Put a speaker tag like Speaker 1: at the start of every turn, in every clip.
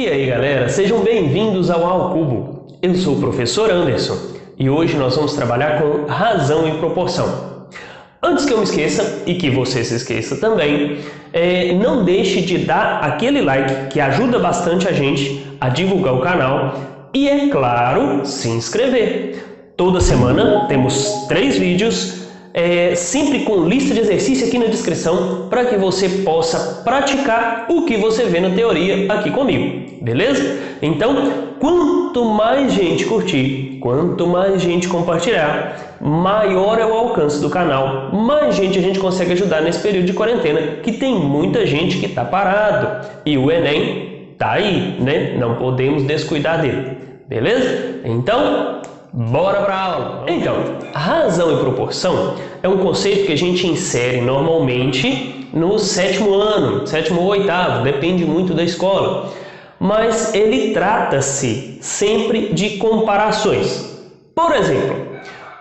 Speaker 1: E aí galera, sejam bem-vindos ao Ao Cubo. Eu sou o professor Anderson e hoje nós vamos trabalhar com razão e proporção. Antes que eu me esqueça e que você se esqueça também, não deixe de dar aquele like que ajuda bastante a gente a divulgar o canal e, é claro, se inscrever. Toda semana temos 3 vídeos, sempre com lista de exercício aqui na descrição para que você possa praticar o que você vê na teoria aqui comigo, beleza? Então, quanto mais gente curtir, quanto mais gente compartilhar, maior é o alcance do canal, mais gente a gente consegue ajudar nesse período de quarentena, que tem muita gente que está parado e o Enem tá aí, né? Não podemos descuidar dele, beleza? Então, bora para a aula! Então, razão e proporção é um conceito que a gente insere normalmente no 7º ano, 7º ou 8º, depende muito da escola. Mas ele trata-se sempre de comparações. Por exemplo,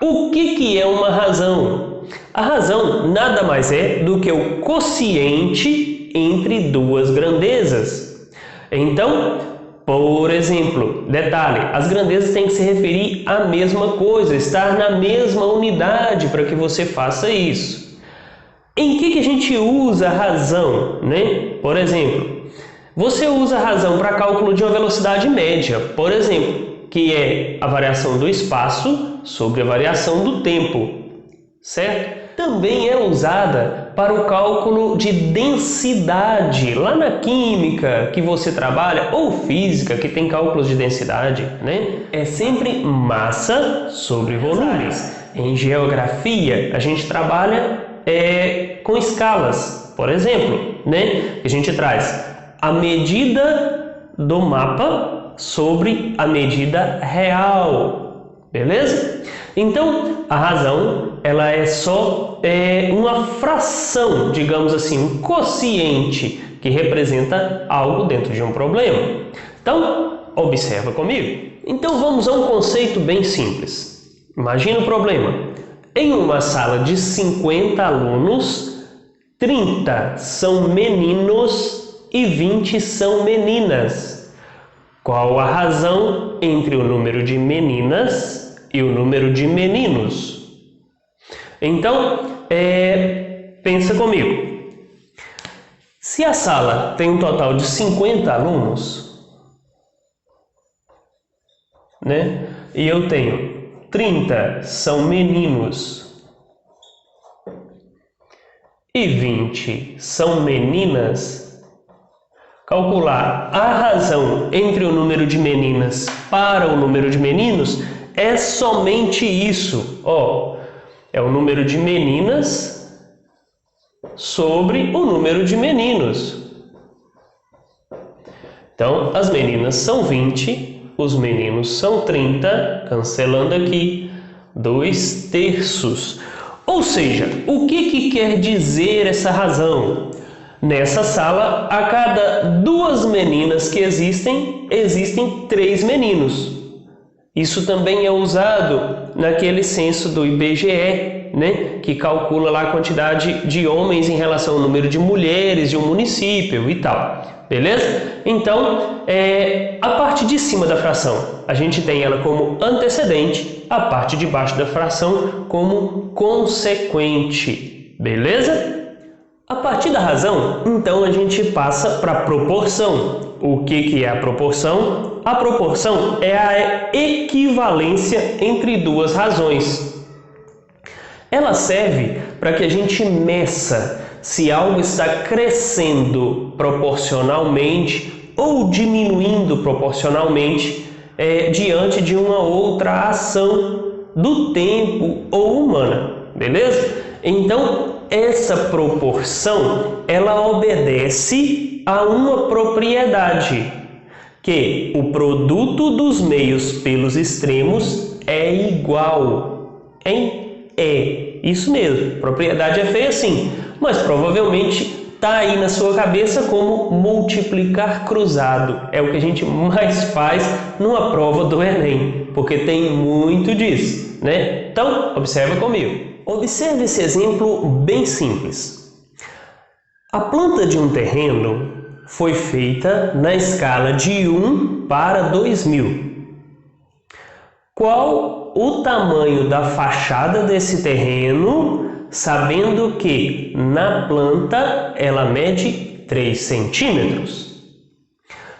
Speaker 1: o que é uma razão? A razão nada mais é do que o quociente entre duas grandezas. Então, por exemplo, detalhe, as grandezas têm que se referir à mesma coisa, estar na mesma unidade para que você faça isso. Em que a gente usa a razão, né? Por exemplo, você usa a razão para cálculo de uma velocidade média, por exemplo, que é a variação do espaço sobre a variação do tempo, certo? Também é usada para o cálculo de densidade, lá na química que você trabalha, ou física, que tem cálculos de densidade, né? É sempre massa sobre volume. Em geografia, a gente trabalha com escalas, por exemplo, né? A gente traz a medida do mapa sobre a medida real, beleza? Então, a razão, ela é só uma fração, digamos assim, um quociente que representa algo dentro de um problema. Então, observa comigo. Então, vamos a um conceito bem simples. Imagina o problema. Em uma sala de 50 alunos, 30 são meninos e 20 são meninas. Qual a razão entre o número de meninas e o número de meninos? Então, pensa comigo. Se a sala tem um total de 50 alunos, né? E eu tenho 30 são meninos e 20 são meninas, calcular a razão entre o número de meninas para o número de meninos é somente isso. É o número de meninas sobre o número de meninos. Então, as meninas são 20, os meninos são 30, cancelando aqui, 2/3. Ou seja, o que quer dizer essa razão? Nessa sala, a cada 2 meninas que existem 3 meninos. Isso também é usado naquele censo do IBGE, né? Que calcula lá a quantidade de homens em relação ao número de mulheres de um município e tal. Beleza? Então, a parte de cima da fração, a gente tem ela como antecedente, a parte de baixo da fração como consequente. Beleza? A partir da razão, então a gente passa para a proporção. O que é a proporção? A proporção é a equivalência entre duas razões. Ela serve para que a gente meça se algo está crescendo proporcionalmente ou diminuindo proporcionalmente diante de uma outra ação do tempo ou humana, beleza? Então, essa proporção, ela obedece a uma propriedade, que o produto dos meios pelos extremos é igual, hein? Isso mesmo, propriedade é feia assim, mas provavelmente está aí na sua cabeça como multiplicar cruzado. É o que a gente mais faz numa prova do Enem, porque tem muito disso, né? Então, observa comigo. Observe esse exemplo bem simples. A planta de um terreno foi feita na escala de 1 para 2000. Qual o tamanho da fachada desse terreno, sabendo que na planta ela mede 3 centímetros?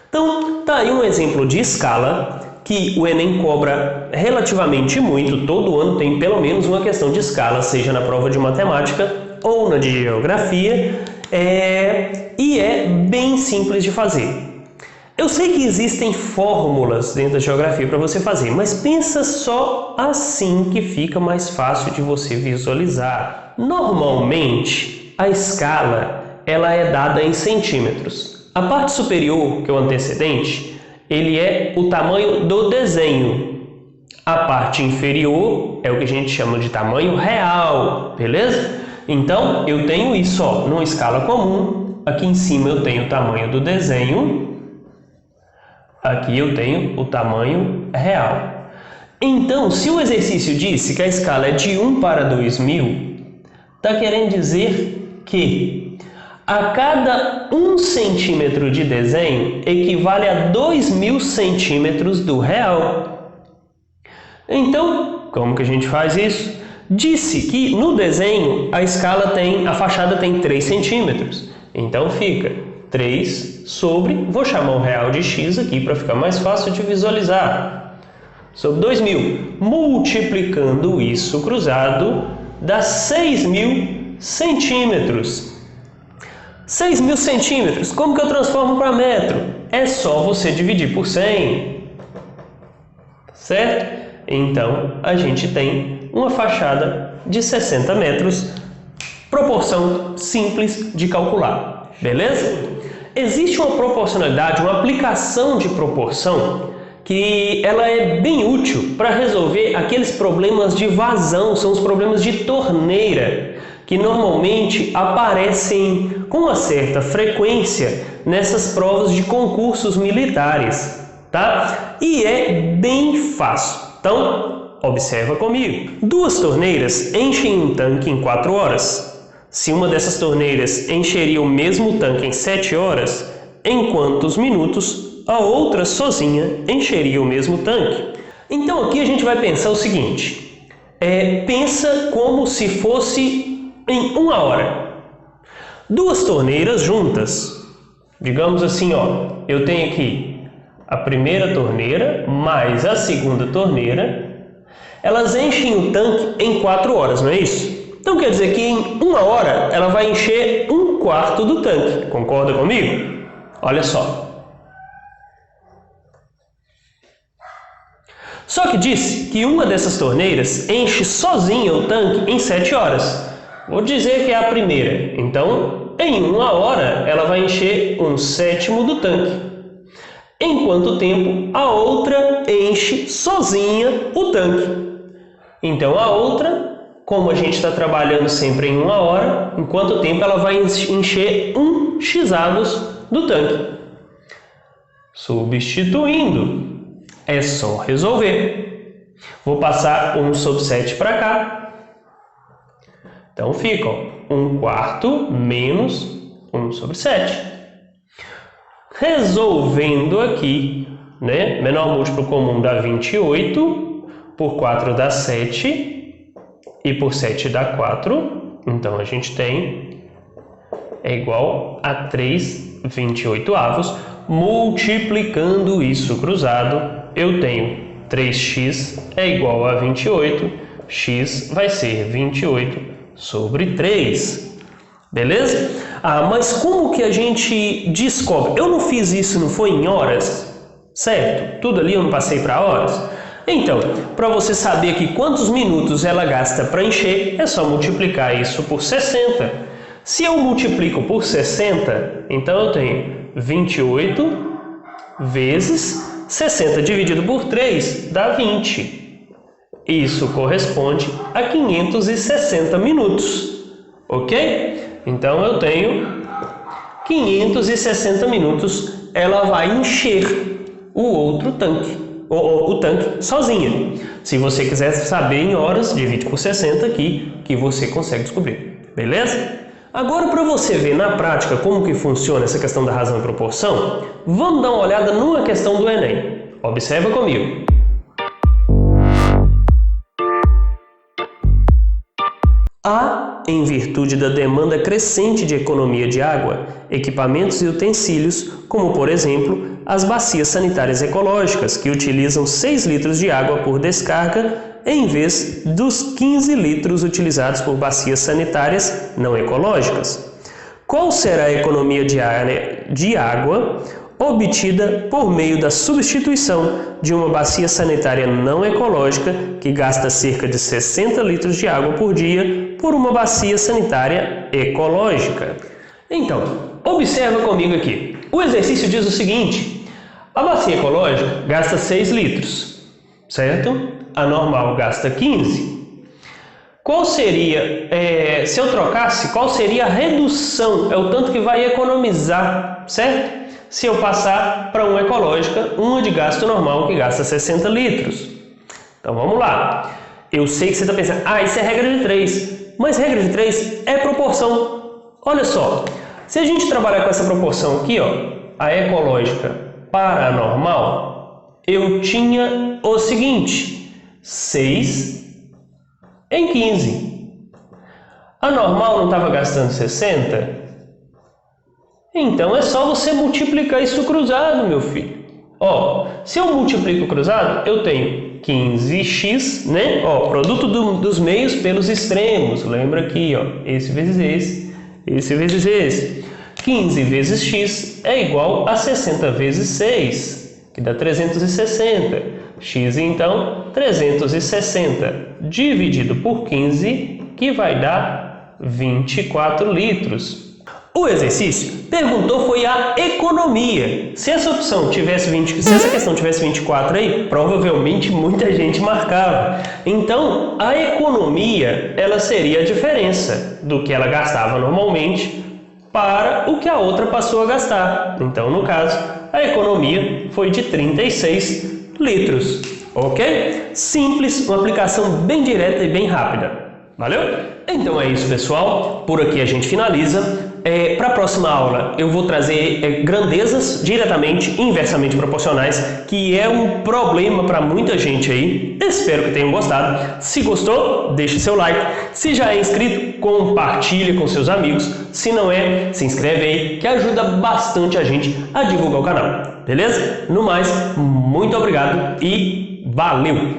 Speaker 1: Então, tá aí um exemplo de escala que o Enem cobra relativamente muito. Todo ano tem pelo menos uma questão de escala, seja na prova de matemática ou na de geografia, e é bem simples de fazer. Eu sei que existem fórmulas dentro da geografia para você fazer, mas pensa só assim que fica mais fácil de você visualizar. Normalmente, a escala ela é dada em centímetros. A parte superior, que é o antecedente, ele é o tamanho do desenho. A parte inferior é o que a gente chama de tamanho real, beleza? Então, eu tenho isso, ó, numa escala comum. Aqui em cima eu tenho o tamanho do desenho. Aqui eu tenho o tamanho real. Então, se o exercício disse que a escala é de 1 para 2000, está querendo dizer que a cada 1 centímetro de desenho equivale a 2000 centímetros do real. Então, como que a gente faz isso? Disse que no desenho a fachada tem 3 centímetros. Então fica 3 sobre, vou chamar o real de x aqui para ficar mais fácil de visualizar, sobre 2000. Multiplicando isso cruzado, dá 6.000 centímetros. 6.000 centímetros, como que eu transformo para metro? É só você dividir por 100, certo? Então, a gente tem uma fachada de 60 metros, proporção simples de calcular, beleza? Existe uma proporcionalidade, uma aplicação de proporção que ela é bem útil para resolver aqueles problemas de vazão, são os problemas de torneira, que normalmente aparecem com uma certa frequência nessas provas de concursos militares, tá? E é bem fácil. Então, observa comigo. 2 torneiras enchem um tanque em 4 horas. Se uma dessas torneiras encheria o mesmo tanque em 7 horas, em quantos minutos a outra sozinha encheria o mesmo tanque? Então aqui a gente vai pensar o seguinte, pensa como se fosse em 1 hora. 2 torneiras juntas, digamos assim, ó, eu tenho aqui a primeira torneira mais a segunda torneira, elas enchem o tanque em 4 horas, não é isso? Então quer dizer que em 1 hora ela vai encher 1/4 do tanque. Concorda comigo? Olha só. Só que disse que uma dessas torneiras enche sozinha o tanque em 7 horas. Vou dizer que é a primeira. Então, em 1 hora ela vai encher 1/7 do tanque. Em quanto tempo a outra enche sozinha o tanque? Então a outra, como a gente está trabalhando sempre em 1 hora, em quanto tempo ela vai encher 1x do tanque? Substituindo, é só resolver. Vou passar 1 sobre 7 para cá. Então fica 1/4 menos 1 sobre 7. Resolvendo aqui, né? Menor múltiplo comum dá 28, por 4 dá 7. E por 7 dá 4, então a gente tem é igual a 3/28. Multiplicando isso cruzado, eu tenho 3x é igual a 28, x vai ser 28 sobre 3. Beleza? Mas como que a gente descobre? Eu não fiz isso, não foi em horas? Certo? Tudo ali eu não passei para horas? Então, para você saber aqui quantos minutos ela gasta para encher, é só multiplicar isso por 60. Se eu multiplico por 60, então eu tenho 28 vezes 60 dividido por 3 dá 20. Isso corresponde a 560 minutos, ok? Então eu tenho 560 minutos, ela vai encher o outro tanque. O tanque sozinha. Se você quiser saber em horas, divide por 60 aqui, que você consegue descobrir. Beleza? Agora, para você ver na prática como que funciona essa questão da razão e proporção, vamos dar uma olhada numa questão do Enem. Observa comigo. Há, em virtude da demanda crescente de economia de água, equipamentos e utensílios, como por exemplo, as bacias sanitárias ecológicas, que utilizam 6 litros de água por descarga, em vez dos 15 litros utilizados por bacias sanitárias não ecológicas. Qual será a economia de água obtida por meio da substituição de uma bacia sanitária não ecológica, que gasta cerca de 60 litros de água por dia, por uma bacia sanitária ecológica? Então, observa comigo aqui. O exercício diz o seguinte: a bacia ecológica gasta 6 litros, certo? A normal gasta 15. Qual seria, se eu trocasse, qual seria a redução? É o tanto que vai economizar, certo? Se eu passar para uma ecológica, uma de gasto normal que gasta 60 litros. Então vamos lá. Eu sei que você está pensando, isso é regra de 3. Mas regra de 3 é proporção. Olha só, se a gente trabalhar com essa proporção aqui, a ecológica para a normal, eu tinha o seguinte: 6 em 15. A normal não estava gastando 60? Então é só você multiplicar isso cruzado, meu filho. Se eu multiplico cruzado, eu tenho 15x, né? Produto dos meios pelos extremos. Lembra aqui, esse vezes esse vezes esse. 15 vezes x é igual a 60 vezes 6, que dá 360. X, então, 360 dividido por 15, que vai dar 24 litros. O exercício perguntou foi a economia. Se essa opção tivesse se essa questão tivesse 24 aí, provavelmente muita gente marcava. Então, a economia, ela seria a diferença do que ela gastava normalmente para o que a outra passou a gastar. Então, no caso, a economia foi de 36 litros. Ok? Simples, uma aplicação bem direta e bem rápida. Valeu? Então é isso, pessoal. Por aqui a gente finaliza. Para a próxima aula eu vou trazer grandezas diretamente inversamente proporcionais, que é um problema para muita gente aí. Espero que tenham gostado. Se gostou, deixe seu like. Se já é inscrito, compartilhe com seus amigos. Se não é, se inscreve aí, que ajuda bastante a gente a divulgar o canal. Beleza? No mais, muito obrigado e valeu!